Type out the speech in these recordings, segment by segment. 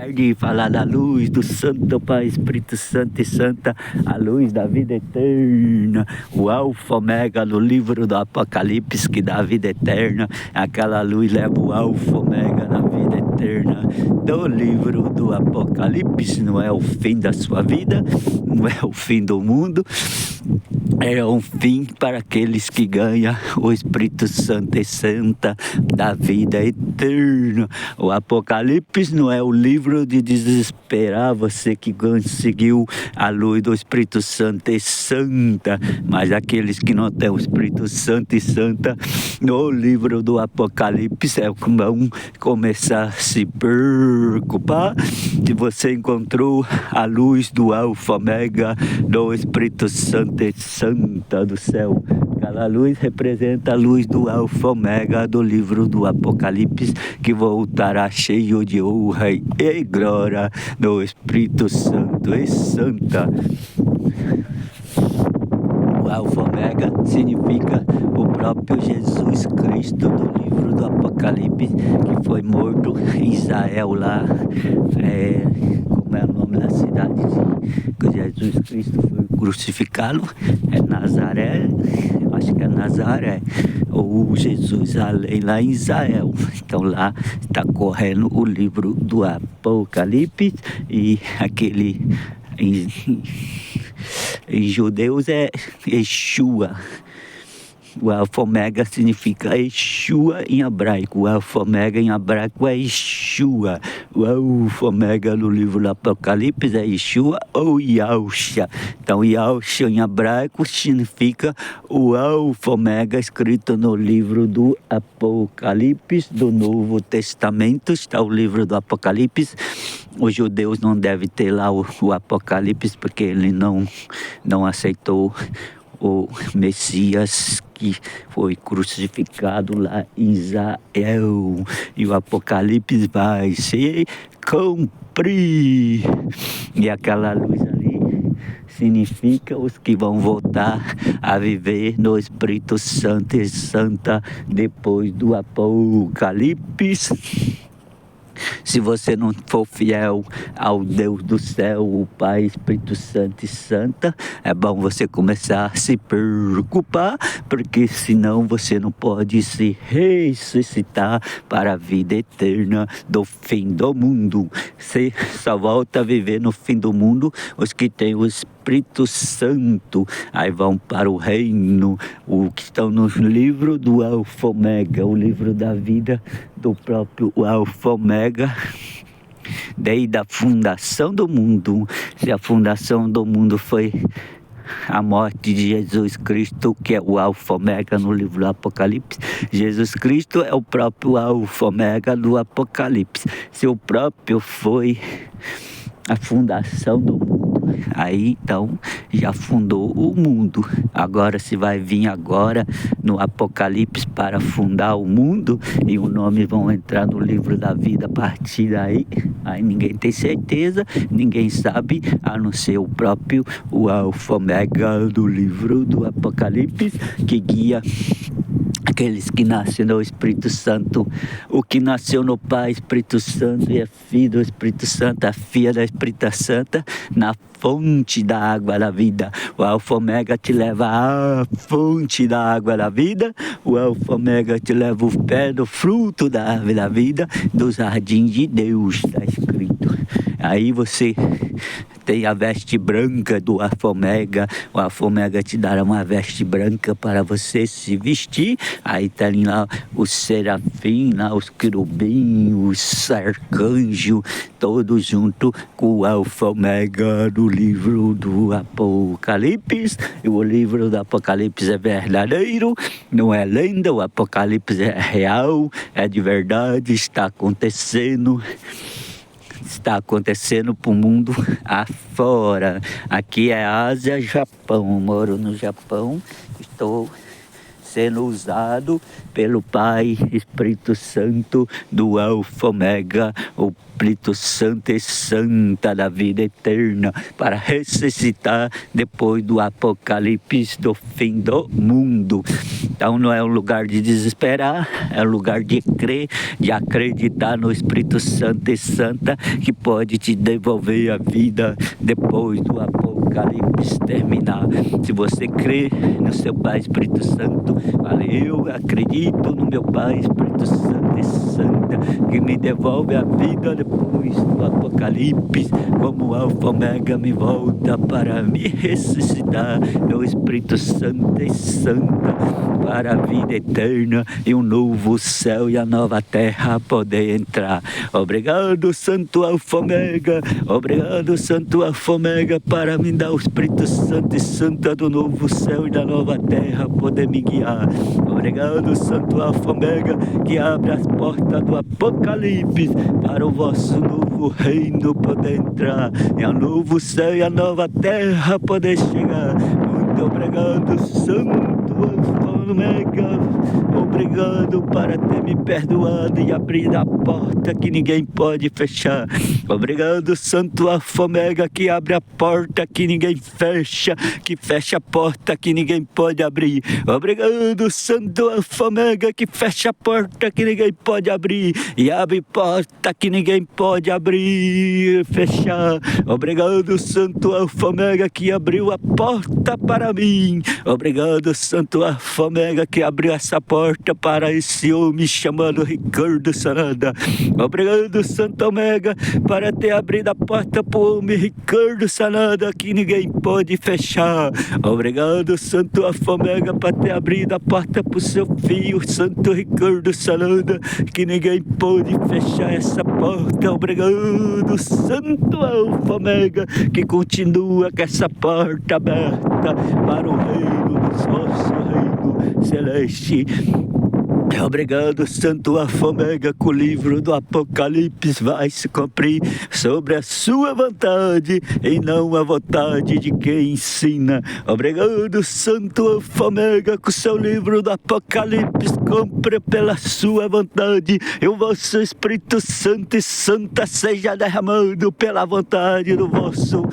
tarde, falar da luz do Santo Pai, Espírito Santo e Santa, a luz da vida eterna, o Alfa Omega no livro do Apocalipse que dá a vida eterna, aquela luz leva o Alfa Omega na vida eterna do livro do Apocalipse. Não é o fim da sua vida, não é o fim do mundo, é um fim para aqueles que ganham o Espírito Santo e Santa da vida eterna. O Apocalipse não é o livro de desesperar você que conseguiu a luz do Espírito Santo e Santa, mas aqueles que não têm o Espírito Santo e Santa, no livro do Apocalipse é que vão começar a se preocupar se você encontrou a luz do Alfa Omega do Espírito Santo e Santa do céu. Aquela luz representa a luz do Alfa Omega do livro do Apocalipse, que voltará cheio de honra e glória do Espírito Santo e Santa. O Alfa Omega significa o próprio Jesus Cristo do livro do Apocalipse, que foi morto em Israel lá, como é o nome da cidade que Jesus Cristo foi crucificado? É Nazaré, acho que é Nazaré, ou Jesus além lá em Israel. Então lá está correndo o livro do Apocalipse, e aquele em judeus é Yeshua. O Alfa Omega significa Yeshua em hebraico. O Alfa Omega em hebraico é Yeshua. O Alfa Omega no livro do Apocalipse é Yeshua ou Yahusha. Então Yahusha em hebraico significa o Alfa Omega, escrito no livro do Apocalipse do Novo Testamento. Está o livro do Apocalipse. Os judeus não devem ter lá o Apocalipse, porque ele não aceitou o Messias que foi crucificado lá em Israel, e o Apocalipse vai se cumprir. E aquela luz ali significa os que vão voltar a viver no Espírito Santo e Santa depois do Apocalipse. Se você não for fiel ao Deus do céu, o Pai, Espírito Santo e Santa, é bom você começar a se preocupar, porque senão você não pode se ressuscitar para a vida eterna do fim do mundo. Você só volta a viver no fim do mundo os que têm o Espírito Santo, aí vão para o reino, o que estão no livro do Alfa Omega, o livro da vida do próprio Alfa Omega, desde a fundação do mundo. Se a fundação do mundo foi a morte de Jesus Cristo, que é o Alfa Omega no livro do Apocalipse, Jesus Cristo é o próprio Alfa Omega do Apocalipse. Se o próprio foi a fundação do mundo, aí então já fundou o mundo. Agora se vai vir agora no Apocalipse para fundar o mundo, e os nomes vão entrar no livro da vida a partir daí, aí ninguém tem certeza, ninguém sabe, a não ser o próprio o Alfa Omega do livro do Apocalipse, que guia aqueles que nascem no Espírito Santo. O que nasceu no Pai, Espírito Santo, e é filho do Espírito Santo, a filha da Espírito Santa, na fonte da água da vida. O Alfa Omega te leva à fonte da água da vida. O Alfa Omega te leva o pé do fruto da árvore da vida, do jardim de Deus, está escrito. Aí você tem a veste branca do Alfa Omega. O Alfa Omega te dará uma veste branca para você se vestir. Aí tem lá os serafim, lá os querubim, os arcanjos, todos junto com o Alfa Omega do livro do Apocalipse. E o livro do Apocalipse é verdadeiro, não é lenda. O Apocalipse é real, é de verdade, está acontecendo. Está acontecendo para o mundo afora. Aqui é Ásia, Japão. Eu moro no Japão. Estou sendo usado pelo Pai Espírito Santo do Alfa Omega, o Espírito Santo e Santa da vida eterna, para ressuscitar depois do apocalipse do fim do mundo. Então não é um lugar de desesperar, é um lugar de crer, de acreditar no Espírito Santo e Santa, que pode te devolver a vida depois do apocalipse terminar. Se você crê no seu Pai Espírito Santo, fale: eu acredito no meu Pai Espírito Santo e Santa, que me devolve a vida depois do apocalipse, como Alfa Ômega me volta para me ressuscitar no Espírito Santo e Santa, para a vida eterna e um novo céu e a nova terra poder entrar. Obrigado, Santo Alfa Ômega, obrigado, Santo Alfa Ômega, para me dar o Espírito Santo e Santa do novo céu e da nova terra poder me guiar. Obrigado, Santo Alfa Ômega, que abre as portas do apocalipse para o vosso novo reino poder entrar, e a novo céu e a nova terra poder chegar. Muito obrigado, Santo Alfa Ômega, obrigado para ter me perdoado e abrir a porta que ninguém pode fechar. Obrigado, Santo Alfa Ômega, que abre a porta que ninguém fecha, que fecha a porta que ninguém pode abrir. Obrigado, Santo Alfa Ômega, que fecha a porta que ninguém pode abrir e abre porta que ninguém pode abrir e fechar. Obrigado, Santo Alfa Ômega, que abriu a porta para mim. Obrigado, Santo Alfa Ômega, que abriu essa porta para esse homem chamado Ricardo Sanada. Obrigado, Santo Ômega, para ter abrido a porta para o homem Ricardo Sanada, que ninguém pode fechar. Obrigado, Santo Alfa Ômega, para ter abrido a porta para o seu filho, Santo Ricardo Sanada, que ninguém pode fechar essa porta. Obrigado, Santo Alfa Ômega, que continua com essa porta aberta para o reino dos vossos reino celeste. Obrigado, Santo Alfa Ômega, que o livro do Apocalipse vai se cumprir sobre a sua vontade e não a vontade de quem ensina. Obrigado, Santo Alfa Ômega, que o seu livro do Apocalipse cumpre pela sua vontade e o vosso Espírito Santo e Santa seja derramado pela vontade do vosso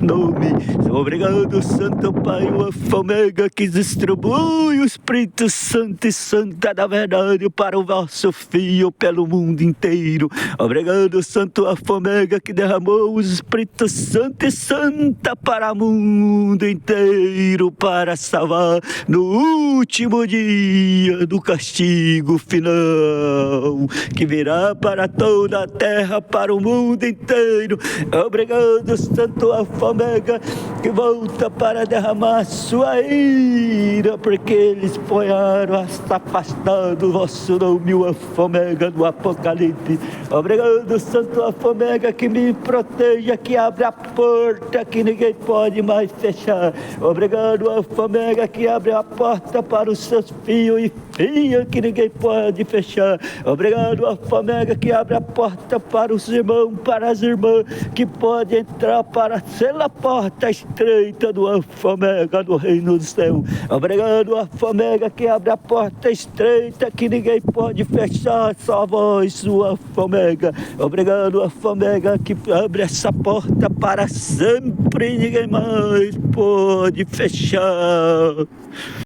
nome. Obrigado, Santo Pai, o Alfa Ômega, que distribui o Espírito Santo e Santa da verdade para o vosso Filho pelo mundo inteiro. Obrigado, Santo Alfa Ômega, que derramou o Espírito Santo e Santa para o mundo inteiro, para salvar no último dia do castigo final, que virá para toda a terra, para o mundo inteiro. Obrigado, Santo Alfa Ômega, que volta para derramar sua ira, porque eles ponharam se afastar do vosso nome, o Alfa Ômega do Apocalipse. Obrigado, Santo Alfa Ômega, que me proteja, que abre a porta que ninguém pode mais fechar. Obrigado, Alfa Ômega, que abre a porta para os seus filhos e filhas que ninguém pode fechar. Obrigado, Alfa Ômega, que abre a porta para os irmãos, para as irmãs, que pode entrar para ser a porta estreita do Alfa Ômega do reino do céu. Obrigado, Alfa Ômega, que abre a porta estreita que ninguém pode fechar, só vós, o Alfa Ômega. Obrigado, Alfa Ômega, que abre essa porta para sempre e ninguém mais pode fechar.